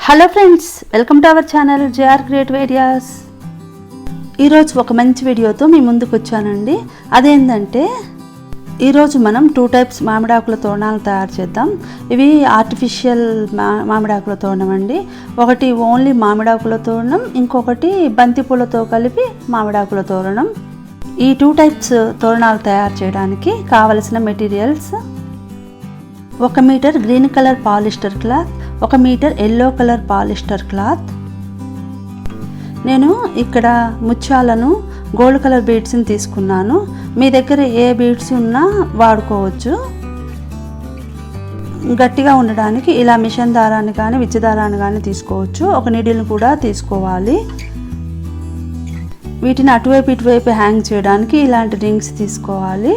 Hello friends, welcome to our channel JR creative ideas. ఈరోజు ఒక మంచి వీడియోతో మీ ముందుకు వచ్చానండి. అదేంటంటే ఈరోజు మనం 2 టైప్స్ మామిడాకుల తోరణాలు తయారు చేద్దాం. ఇవి ఆర్టిఫిషియల్ మామిడాకుల తోరణం అండి. ఒకటి ఓన్లీ మామిడాకుల తోరణం, ఇంకొకటి బంతిపూలతో కలిపి మామిడాకుల తోరణం. ఈ 2 టైప్స్ తోరణాలు తయారు చేయడానికి కావలసిన materials: 1 metre green colour polyester cloth, 1 metre yellow colour polyester cloth. నేను ఇక్కడ ముత్యాలను గోల్డ్ కలర్ బీడ్స్ని తీసుకున్నాను. మీ దగ్గర ఏ బీడ్స్ ఉన్నా వాడుకోవచ్చు. గట్టిగా ఉండడానికి ఇలా మిషన్ దారాన్ని కానీ విచ్చి దారాన్ని కానీ తీసుకోవచ్చు. ఒక నీడిల్ని కూడా తీసుకోవాలి. వీటిని అటువైపు ఇటువైపు హ్యాంగ్ చేయడానికి ఇలాంటి రింగ్స్ తీసుకోవాలి.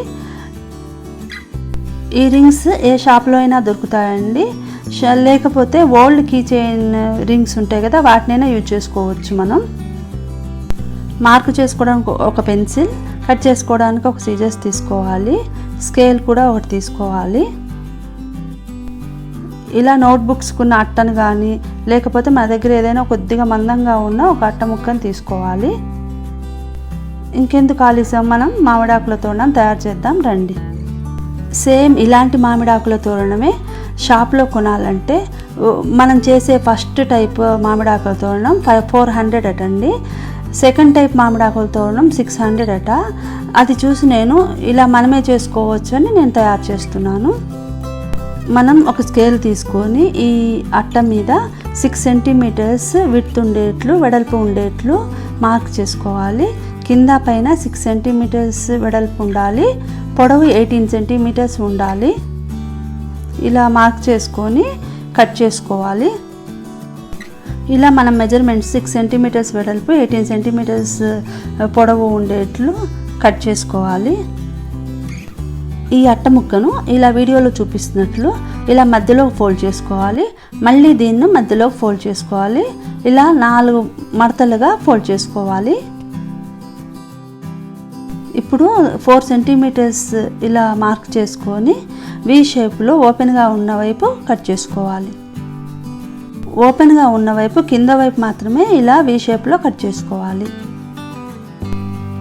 ఈ రింగ్స్ ఏ షాప్లో అయినా దొరుకుతాయండి. లేకపోతే ఓల్డ్ కీ చైన్ రింగ్స్ ఉంటాయి కదా, వాటినైనా యూజ్ చేసుకోవచ్చు. మనం మార్క్ చేసుకోవడానికి ఒక పెన్సిల్, కట్ చేసుకోవడానికి ఒక సీజర్స్ తీసుకోవాలి. స్కేల్ కూడా ఒకటి తీసుకోవాలి. ఇలా నోట్బుక్స్కున్న అట్టను కానీ లేకపోతే మన దగ్గర ఏదైనా కొద్దిగా మందంగా ఉన్న ఒక అట్ట ముక్కను తీసుకోవాలి. ఇంకెందుకు ఆలస్యం, మనం మామిడాకుల తోరణం తయారు చేద్దాం రండి. సేమ్ ఇలాంటి మామిడాకుల తోరణమే షాప్లో కొనాలంటే మనం చేసే ఫస్ట్ టైప్ మామిడాకుల తోరణం 400 అటండి. సెకండ్ టైప్ మామిడాకుల తోరణం 600 అట. అది చూసి నేను ఇలా మనమే చేసుకోవచ్చు అని నేను తయారు చేస్తున్నాను. మనం ఒక స్కేల్ తీసుకొని ఈ అట్ట మీద 6 సెంటీమీటర్స్ విడ్త్ ఉండేట్లు, వెడల్పు ఉండేట్లు మార్క్ చేసుకోవాలి. కింద పైన 6 సెంటీమీటర్స్ వెడల్పు ఉండాలి, పొడవు 18 సెంటీమీటర్స్ ఉండాలి. ఇలా మార్క్ చేసుకొని కట్ చేసుకోవాలి. ఇలా మనం మెజర్మెంట్స్ 6 సెంటీమీటర్స్ వెడల్పు, 18 సెంటీమీటర్స్ పొడవు ఉండేట్లు కట్ చేసుకోవాలి. ఈ అట్ట ముక్కను ఇలా వీడియోలో చూపిస్తున్నట్లు ఇలా మధ్యలో ఫోల్డ్ చేసుకోవాలి. మళ్ళీ దీన్ని మధ్యలో ఫోల్డ్ చేసుకోవాలి. ఇలా 4 మడతలుగా ఫోల్డ్ చేసుకోవాలి. ఇప్పుడు 4 సెంటీమీటర్స్ ఇలా మార్క్ చేసుకొని వి షేప్లో ఓపెన్గా ఉన్న వైపు కట్ చేసుకోవాలి. ఓపెన్గా ఉన్న వైపు కింద వైపు మాత్రమే ఇలా వి షేప్లో కట్ చేసుకోవాలి.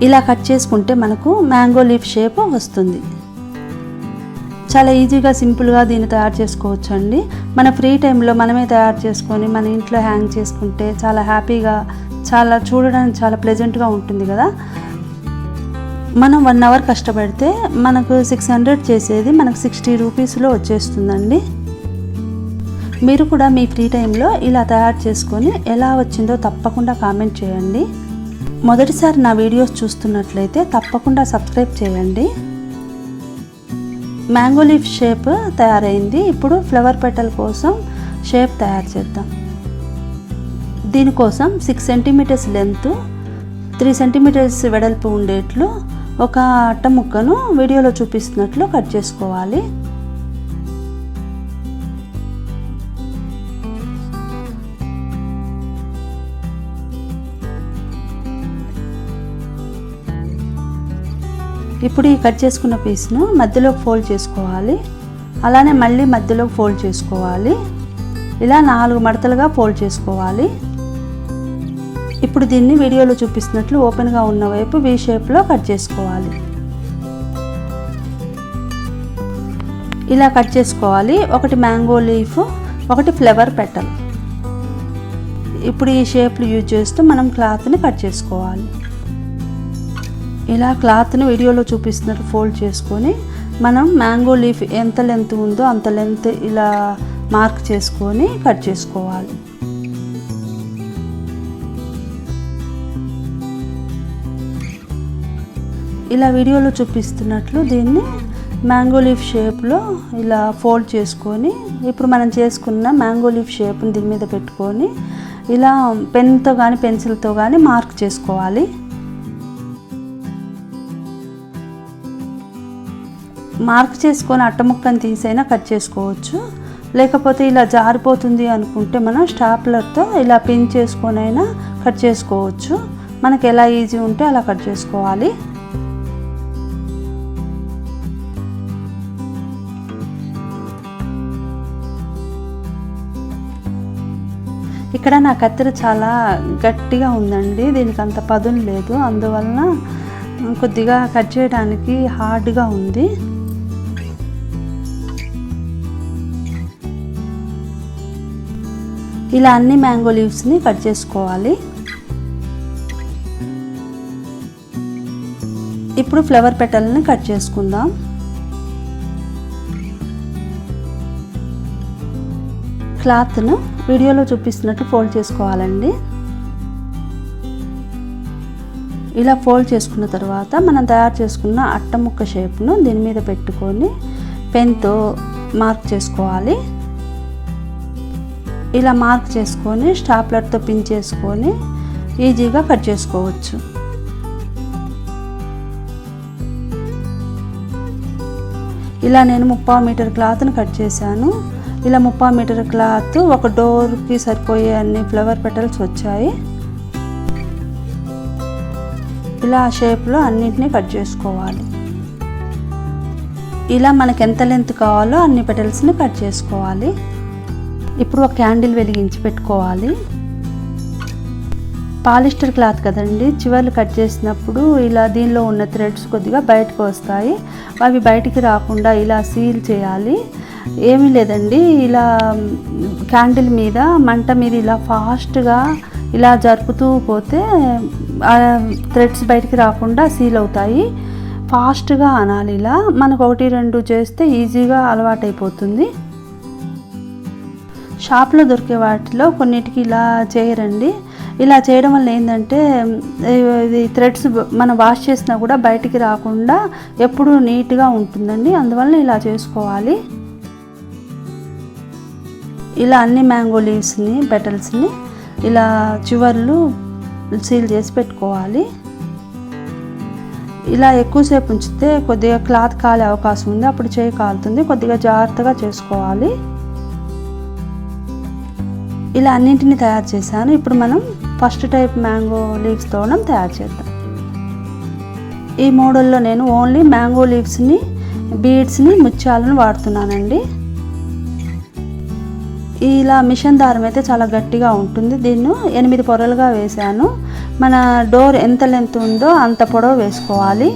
ఇలా కట్ చేసుకుంటే మనకు మ్యాంగో లీఫ్ షేప్ వస్తుంది. చాలా ఈజీగా సింపుల్గా దీన్ని తయారు చేసుకోవచ్చు అండి. మన ఫ్రీ టైంలో మనమే తయారు చేసుకొని మన ఇంట్లో హ్యాంగ్ చేసుకుంటే చాలా హ్యాపీగా, చాలా చూడడానికి చాలా ప్లెజెంట్గా ఉంటుంది కదా. మనం 1 అవర్ కష్టపడితే మనకు 600 చేసేది మనకు 60 రూపీస్లో వచ్చేస్తుందండి. మీరు కూడా మీ ఫ్రీ టైంలో ఇలా తయారు చేసుకొని ఎలా వచ్చిందో తప్పకుండా కామెంట్ చేయండి. మొదటిసారి నా వీడియోస్ చూస్తున్నట్లయితే తప్పకుండా సబ్స్క్రైబ్ చేయండి. మ్యాంగో లీఫ్ షేప్ తయారైంది. ఇప్పుడు ఫ్లవర్ పెటల్ కోసం షేప్ తయారు చేద్దాం. దీనికోసం 6 సెంటీమీటర్స్ లెంత్, 3 సెంటీమీటర్స్ వెడల్పు ఉండేట్లు ఒక అట్ట ముక్కను వీడియోలో చూపిస్తున్నట్లు కట్ చేసుకోవాలి. ఇప్పుడు ఈ కట్ చేసుకున్న పీస్ను మధ్యలోకి ఫోల్డ్ చేసుకోవాలి. అలానే మళ్ళీ మధ్యలోకి ఫోల్డ్ చేసుకోవాలి. ఇలా 4 మడతలుగా ఫోల్డ్ చేసుకోవాలి. ఇప్పుడు దీన్ని వీడియోలో చూపిస్తున్నట్లు ఓపెన్గా ఉన్న వైపు వి షేప్లో కట్ చేసుకోవాలి. ఇలా కట్ చేసుకోవాలి. ఒకటి మ్యాంగో లీఫ్, ఒకటి ఫ్లవర్ పెటల్. ఇప్పుడు ఈ షేప్లు యూజ్ చేస్తూ మనం క్లాత్ని కట్ చేసుకోవాలి. ఇలా క్లాత్ని వీడియోలో చూపిస్తున్నట్టు ఫోల్డ్ చేసుకొని మనం మ్యాంగో లీఫ్ ఎంత లెంత్ ఉందో అంత లెంత్ ఇలా మార్క్ చేసుకొని కట్ చేసుకోవాలి. ఇలా వీడియోలో చూపిస్తున్నట్లు దీన్ని మ్యాంగో లీఫ్ షేప్లో ఇలా ఫోల్డ్ చేసుకొని ఇప్పుడు మనం చేసుకున్న మ్యాంగో లీఫ్ షేప్ని దీని మీద పెట్టుకొని ఇలా పెన్తో కానీ పెన్సిల్తో కానీ మార్క్ చేసుకోవాలి. మార్క్ చేసుకొని అట్టముక్కను తీసైనా కట్ చేసుకోవచ్చు. లేకపోతే ఇలా జారిపోతుంది అనుకుంటే మనం స్టాప్లర్తో ఇలా పిన్ చేసుకొని అయినా కట్ చేసుకోవచ్చు. మనకు ఎలా ఈజీ ఉంటే అలా కట్ చేసుకోవాలి. ఇక్కడ నా కత్తెర చాలా గట్టిగా ఉందండి, దీనికి అంత పదును లేదు, అందువలన కొద్దిగా కట్ చేయడానికి హార్డ్గా ఉంది. ఇలా అన్ని మ్యాంగో లీవ్స్ని కట్ చేసుకోవాలి. ఇప్పుడు ఫ్లవర్ పెటల్ని కట్ చేసుకుందాం. క్లాత్ను వీడియోలో చూపిస్తున్నట్టు ఫోల్డ్ చేసుకోవాలండి. ఇలా ఫోల్డ్ చేసుకున్న తర్వాత మనం తయారు చేసుకున్న అట్టముక్క షేప్ను దీని మీద పెట్టుకొని పెన్తో మార్క్ చేసుకోవాలి. ఇలా మార్క్ చేసుకొని స్టాప్లర్తో పిన్ చేసుకొని ఈజీగా కట్ చేసుకోవచ్చు. ఇలా నేను 30 మీటర్ క్లాత్ను కట్ చేశాను. ఇలా 30 మీటర్ క్లాత్ ఒక డోర్కి సరిపోయే అన్ని ఫ్లవర్ పెటల్స్ వచ్చాయి. ఇలా షేప్లో అన్నిటినీ కట్ చేసుకోవాలి. ఇలా మనకు ఎంత లెంత్ కావాలో అన్ని పెటల్స్ని కట్ చేసుకోవాలి. ఇప్పుడు ఒక క్యాండిల్ వెలిగించి పెట్టుకోవాలి. పాలిస్టర్ క్లాత్ కదండి, చివర్లు కట్ చేసినప్పుడు ఇలా దీనిలో ఉన్న థ్రెడ్స్ కొద్దిగా బయటకు వస్తాయి. అవి బయటికి రాకుండా ఇలా సీల్ చేయాలి. ఏమీ లేదండి, ఇలా క్యాండిల్ మీద మంట మీద ఇలా ఫాస్ట్గా ఇలా జరుపుతూ పోతే థ్రెడ్స్ బయటికి రాకుండా సీల్ అవుతాయి. ఫాస్ట్గా అనాలి. ఇలా మనకు 1-2 చేస్తే ఈజీగా అలవాటైపోతుంది. షాప్లో దొరికే వాటిలో కొన్నిటికి ఇలా చేయరండి. ఇలా చేయడం వల్ల ఏంటంటే ఇది థ్రెడ్స్ మనం వాష్ చేసినా కూడా బయటికి రాకుండా ఎప్పుడూ నీట్గా ఉంటుందండి, అందువల్ల ఇలా చేసుకోవాలి. ఇలా అన్ని మ్యాంగో లీవ్స్ని పెటల్స్ని ఇలా చివర్లు సీల్ చేసి పెట్టుకోవాలి. ఇలా ఎక్కువసేపు ఉంచితే కొద్దిగా క్లాత్ కాలే అవకాశం ఉంది, అప్పుడు చేయి కాలుతుంది, కొద్దిగా జాగ్రత్తగా చేసుకోవాలి. ఇలా అన్నింటినీ తయారు చేశాను. ఇప్పుడు మనం ఫస్ట్ టైప్ మ్యాంగో లీవ్స్ తోరణం తయారు చేద్దాం. ఈ మోడల్లో నేను ఓన్లీ మ్యాంగో లీవ్స్ని, బీడ్స్ని, ముత్యాలను వాడుతున్నానండి. ఇలా మిషన్ దారం అయితే చాలా గట్టిగా ఉంటుంది. దీన్ని 8 పొరలుగా వేశాను. మన డోర్ ఎంత లెంత్ ఉందో అంత పొడవు వేసుకోవాలి.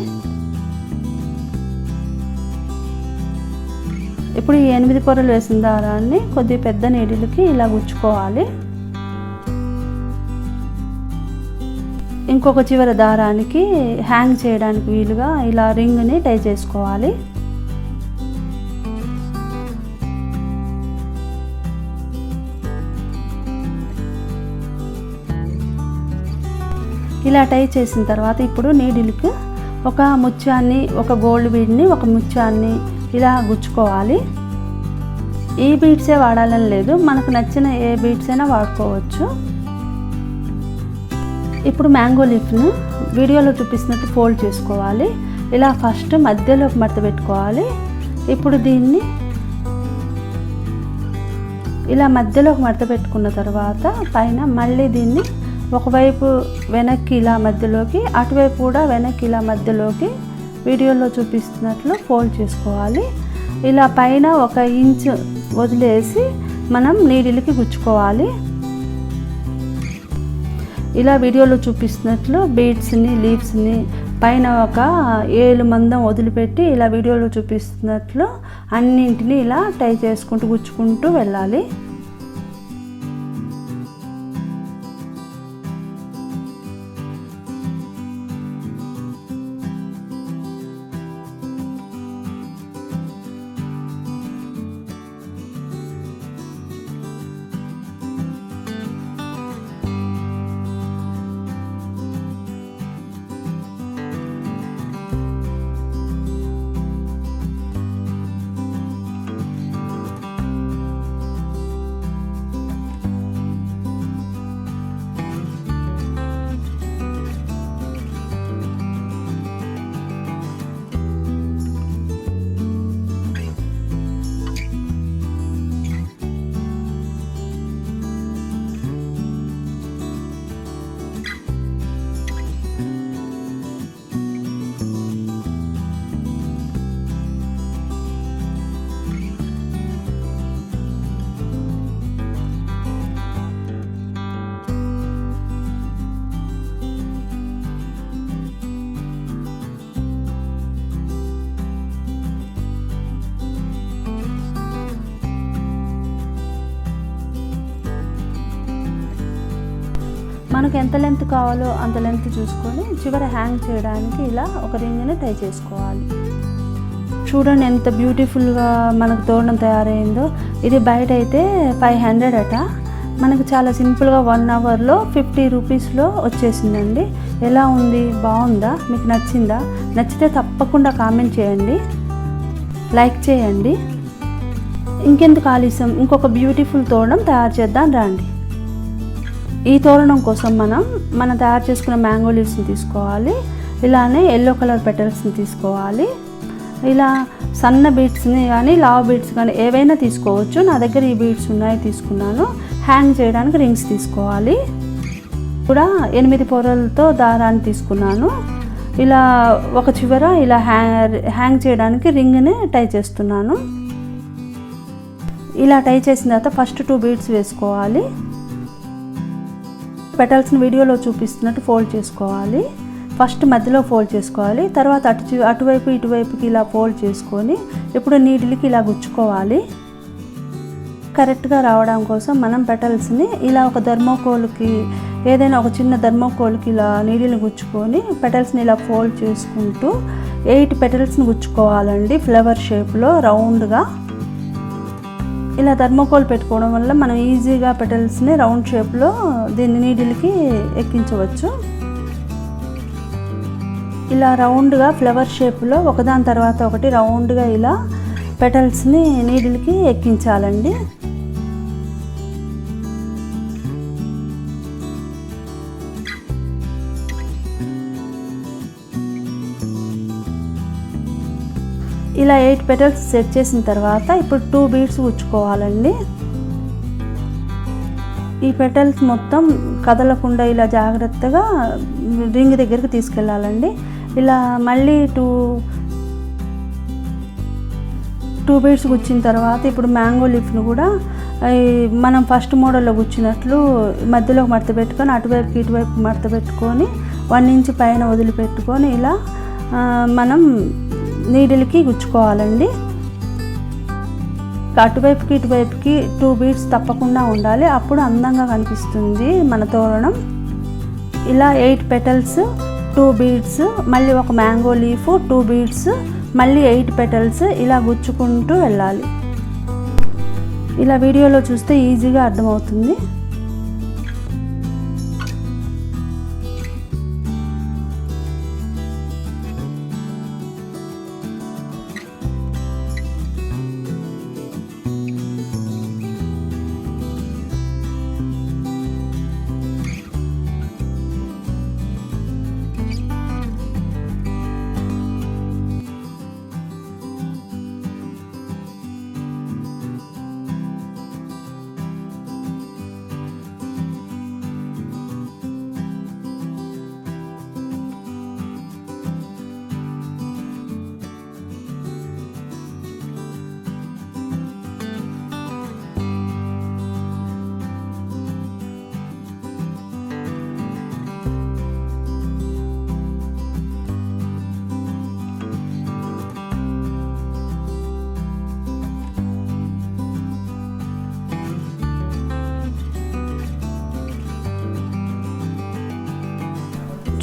ఇప్పుడు ఈ 8 పొరలు వేసిన దారాన్ని కొద్ది పెద్ద నీడిలకి ఇలా గుచ్చుకోవాలి. ఇంకొక చివర దారానికి హ్యాంగ్ చేయడానికి వీలుగా ఇలా రింగ్ని టై చేసుకోవాలి. ఇలా టై చేసిన తర్వాత ఇప్పుడు నీడిల్కి ఒక ముత్యాన్ని, ఒక గోల్డ్ బీడ్ని, ఒక ముత్యాన్ని ఇలా గుచ్చుకోవాలి. ఈ బీడ్సే వాడాలని లేదు, మనకు నచ్చిన ఏ బీడ్స్ అయినా వాడుకోవచ్చు. ఇప్పుడు మ్యాంగో లీఫ్ను వీడియోలో చూపిస్తున్నట్టు ఫోల్డ్ చేసుకోవాలి. ఇలా ఫస్ట్ మధ్యలోకి మడత పెట్టుకోవాలి. ఇప్పుడు దీన్ని ఇలా మధ్యలోకి మడత పెట్టుకున్న తర్వాత పైన మళ్ళీ దీన్ని ఒకవైపు వెనక్కి ఇలా మధ్యలోకి, అటువైపు కూడా వెనక్కి ఇలా మధ్యలోకి వీడియోలో చూపిస్తున్నట్లు ఫోల్డ్ చేసుకోవాలి. ఇలా పైన 1 ఇంచ్ వదిలేసి మనం నీడిల్కి గుచ్చుకోవాలి. ఇలా వీడియోలో చూపిస్తున్నట్లు బీడ్స్ని, లీవ్స్ని పైన 7 మందం వదిలిపెట్టి ఇలా వీడియోలో చూపిస్తున్నట్లు అన్నింటినీ ఇలా టై చేసుకుంటూ గుచ్చుకుంటూ వెళ్ళాలి. మనకు ఎంత లెంత్ కావాలో అంత లెంత్ చూసుకొని చివర హ్యాంగ్ చేయడానికి ఇలా ఒక రింగ్ని టై చేసుకోవాలి. చూడండి ఎంత బ్యూటిఫుల్గా మనకు తోరణం తయారైందో. ఇది బయట అయితే 500 అట, మనకు చాలా సింపుల్గా 1 అవర్లో 50 రూపీస్లో వచ్చేసిందండి. ఎలా ఉంది, బాగుందా, మీకు నచ్చిందా? నచ్చితే తప్పకుండా కామెంట్ చేయండి, లైక్ చేయండి. ఇంకెందుకు ఆలస్యం, ఇంకొక బ్యూటిఫుల్ తోరణం తయారు చేద్దాం రండి. ఈ తోరణం కోసం మనం తయారు చేసుకున్న మ్యాంగో లీవ్స్ని తీసుకోవాలి. ఇలానే ఎల్లో కలర్ పెటల్స్ని తీసుకోవాలి. ఇలా సన్న బీడ్స్ని కానీ లావ్ బీడ్స్ కానీ ఏవైనా తీసుకోవచ్చు. నా దగ్గర ఈ బీడ్స్ ఉన్నాయి, తీసుకున్నాను. హ్యాంగ్ చేయడానికి రింగ్స్ తీసుకోవాలి. కూడా 8 పొరలతో దారాన్ని తీసుకున్నాను. ఇలా ఒక చివర ఇలా హ్యాంగ్ చేయడానికి రింగ్ని టై చేస్తున్నాను. ఇలా టై చేసిన తర్వాత ఫస్ట్ 2 బీడ్స్ వేసుకోవాలి. పెటల్స్ని వీడియోలో చూపిస్తున్నట్టు ఫోల్డ్ చేసుకోవాలి. ఫస్ట్ మధ్యలో ఫోల్డ్ చేసుకోవాలి, తర్వాత అటువైపు ఇటువైపుకి ఇలా ఫోల్డ్ చేసుకొని ఇప్పుడు నీడిల్కి ఇలా గుచ్చుకోవాలి. కరెక్ట్గా రావడం కోసం మనం పెటల్స్ని ఇలా ఒక థర్మోకోల్కి, ఏదైనా ఒక చిన్న థర్మోకోల్కి ఇలా నీడిల్ని గుచ్చుకొని పెటల్స్ని ఇలా ఫోల్డ్ చేసుకుంటూ 8 పెటల్స్ని గుచ్చుకోవాలండి ఫ్లవర్ షేప్లో రౌండ్గా. ఇలా థర్మోకోల్ పెట్టుకోవడం వల్ల మనం ఈజీగా పెటల్స్ని రౌండ్ షేప్లో దీన్ని నీడిల్కి ఎక్కించవచ్చు. ఇలా రౌండ్గా ఫ్లవర్ షేప్లో ఒకదాని తర్వాత ఒకటి రౌండ్గా ఇలా పెటల్స్ని నీడిల్కి ఎక్కించాలండి. ఇలా 8 పెటల్స్ సెట్ చేసిన తర్వాత ఇప్పుడు 2 బీడ్స్ గుచ్చుకోవాలండి. ఈ పెటల్స్ మొత్తం కదలకుండా ఇలా జాగ్రత్తగా రింగ్ దగ్గరికి తీసుకెళ్ళాలండి. ఇలా మళ్ళీ 2 బీడ్స్ గుచ్చిన తర్వాత ఇప్పుడు మ్యాంగో లీఫ్ను కూడా మనం ఫస్ట్ మోడల్లో గుచ్చినట్లు మధ్యలో మడత పెట్టుకొని అటువైపుకి ఇటువైపు మడత పెట్టుకొని 1 ఇంచ్ పైన వదిలిపెట్టుకొని ఇలా మనం నీడిల్కి గుచ్చుకోవాలండి. అటువైపుకి ఇటువైపుకి 2 బీడ్స్ తప్పకుండా ఉండాలి, అప్పుడు అందంగా కనిపిస్తుంది మన తోరణం. ఇలా 8 పెటల్స్, 2 బీడ్స్, మళ్ళీ ఒక మ్యాంగో లీఫ్, 2 బీడ్స్, మళ్ళీ 8 పెటల్స్ ఇలా గుచ్చుకుంటూ వెళ్ళాలి. ఇలా వీడియోలో చూస్తే ఈజీగా అర్థమవుతుంది.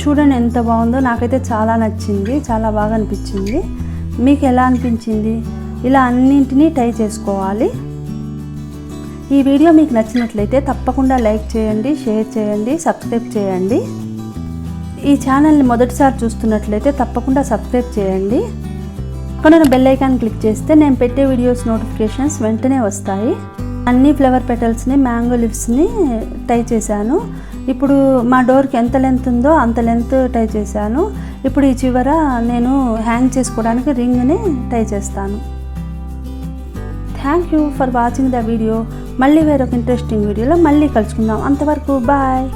చూడండి ఎంత బాగుందో, నాకైతే చాలా నచ్చింది, చాలా బాగా అనిపించింది. మీకు ఎలా అనిపించింది? ఇలా అన్నింటినీ ట్రై చేసుకోవాలి. ఈ వీడియో మీకు నచ్చినట్లయితే తప్పకుండా లైక్ చేయండి, షేర్ చేయండి, సబ్స్క్రైబ్ చేయండి. ఈ ఛానల్ని మొదటిసారి చూస్తున్నట్లయితే తప్పకుండా సబ్స్క్రైబ్ చేయండి. అక్కడ బెల్ ఐకాన్ క్లిక్ చేస్తే నేను పెట్టే వీడియోస్ నోటిఫికేషన్స్ వెంటనే వస్తాయి. అన్ని ఫ్లవర్ పెటల్స్ని, మ్యాంగో లీవ్స్ని టై చేశాను. ఇప్పుడు మా డోర్కి ఎంత లెంత్ ఉందో అంత లెంత్ టై చేశాను. ఇప్పుడు ఈ చివర నేను హ్యాంగ్ చేసుకోవడానికి రింగ్ని టై చేస్తాను. Thank you for watching the video. మళ్ళీ వేరొక ఇంట్రెస్టింగ్ వీడియోలో మళ్ళీ కలుసుకుందాం. అంతవరకు బాయ్.